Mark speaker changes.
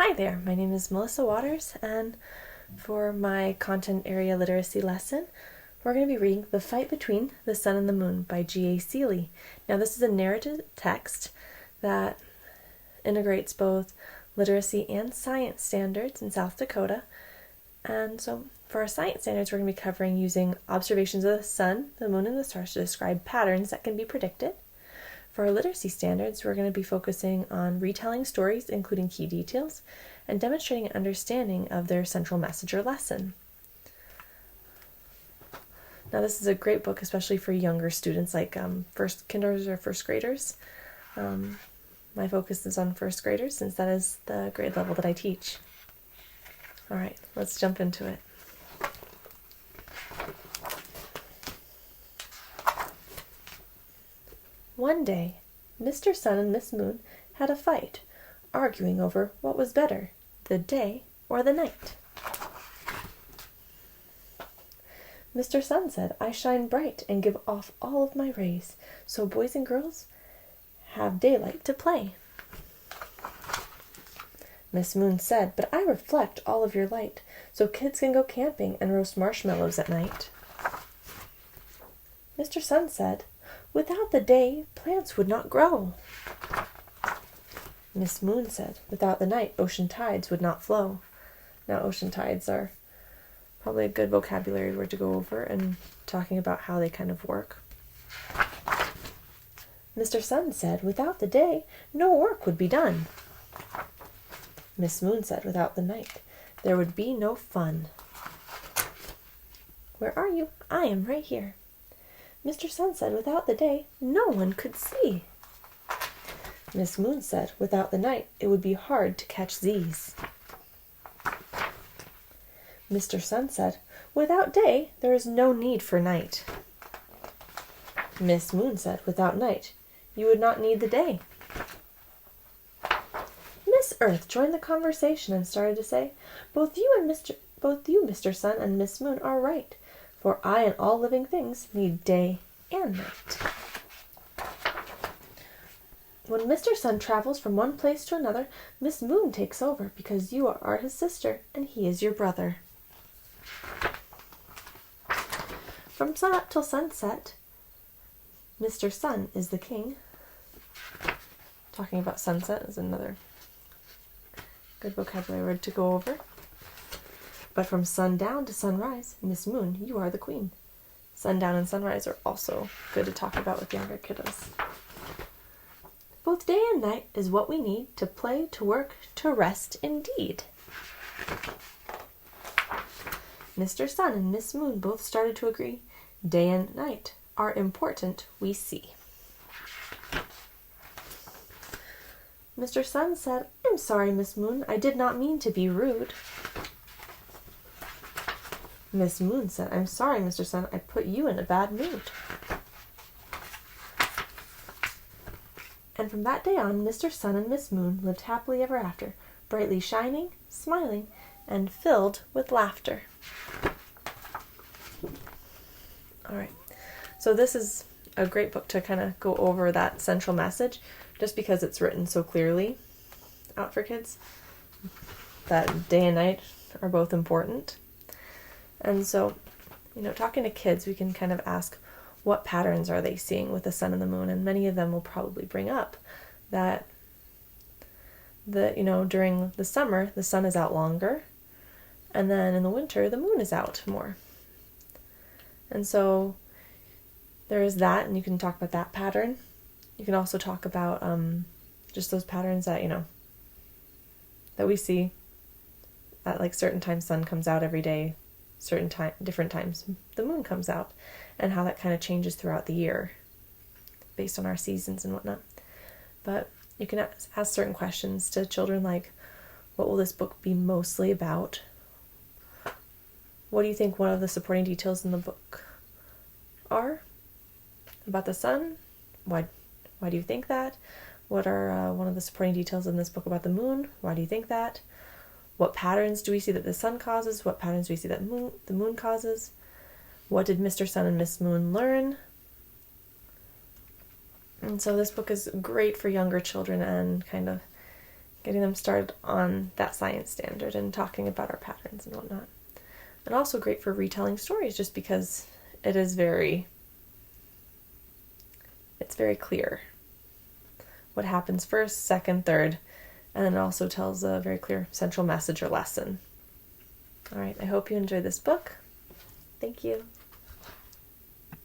Speaker 1: Hi there, my name is Melissa Waters, and for my content area literacy lesson, we're going to be reading The Fight Between the Sun and the Moon by G.A. Seeley. Now, this is a narrative text that integrates both literacy and science standards in South Dakota. And so for our science standards, we're going to be covering using observations of the sun, the moon, and the stars to describe patterns that can be predicted. For our literacy standards, we're going to be focusing on retelling stories, including key details, and demonstrating an understanding of their central message or lesson. Now, this is a great book, especially for younger students like first kinders or first graders. My focus is on first graders since that is the grade level that I teach. All right, let's jump into it. One day, Mr. Sun and Miss Moon had a fight, arguing over what was better, the day or the night. Mr. Sun said, "I shine bright and give off all of my rays, so boys and girls have daylight to play." Miss Moon said, "But I reflect all of your light, so kids can go camping and roast marshmallows at night." Mr. Sun said, "Without the day, plants would not grow." Miss Moon said, "Without the night, ocean tides would not flow." Now, ocean tides are probably a good vocabulary word to go over and talking about how they kind of work. Mr. Sun said, "Without the day, no work would be done." Miss Moon said, "Without the night, there would be no fun." "Where are you?" "I am right here." Mr. Sun said, "Without the day, no one could see." Miss Moon said, "Without the night, it would be hard to catch Z's." Mr. Sun said, "Without day, there is no need for night." Miss Moon said, "Without night, you would not need the day." Miss Earth joined the conversation and started to say, Both you, Mr. Sun, and Miss Moon are right, for I and all living things need day and night. When Mr. Sun travels from one place to another, Miss Moon takes over because you are his sister and he is your brother. From sunup till sunset, Mr. Sun is the king. Talking about sunset is another good vocabulary word to go over. But from sundown to sunrise, Miss Moon, you are the queen. Sundown and sunrise are also good to talk about with younger kiddos. Both day and night is what we need to play, to work, to rest indeed. Mr. Sun and Miss Moon both started to agree. Day and night are important, we see. Mr. Sun said, "I'm sorry, Miss Moon, I did not mean to be rude." Miss Moon said, "I'm sorry, Mr. Sun, I put you in a bad mood." And from that day on, Mr. Sun and Miss Moon lived happily ever after, brightly shining, smiling, and filled with laughter. All right, so this is a great book to kind of go over that central message, just because it's written so clearly out for kids, that day and night are both important. And so, talking to kids, we can kind of ask, what patterns are they seeing with the sun and the moon? And many of them will probably bring up that during the summer, the sun is out longer, and then in the winter, the moon is out more. And so there is that, and you can talk about that pattern. You can also talk about just those patterns that, that we see at like certain times sun comes out every day, different times the moon comes out, and how that kind of changes throughout the year based on our seasons and whatnot. But you can ask certain questions to children like, what will this book be mostly about? What do you think one of the supporting details in the book are about the sun? Why do you think that? What are one of the supporting details in this book about the moon? Why do you think that? What patterns do we see that the sun causes? What patterns do we see that the moon causes? What did Mr. Sun and Miss Moon learn? And so this book is great for younger children and kind of getting them started on that science standard and talking about our patterns and whatnot. And also great for retelling stories, just because it's very clear what happens first, second, third, and then it also tells a very clear central message or lesson. All right, I hope you enjoyed this book. Thank you.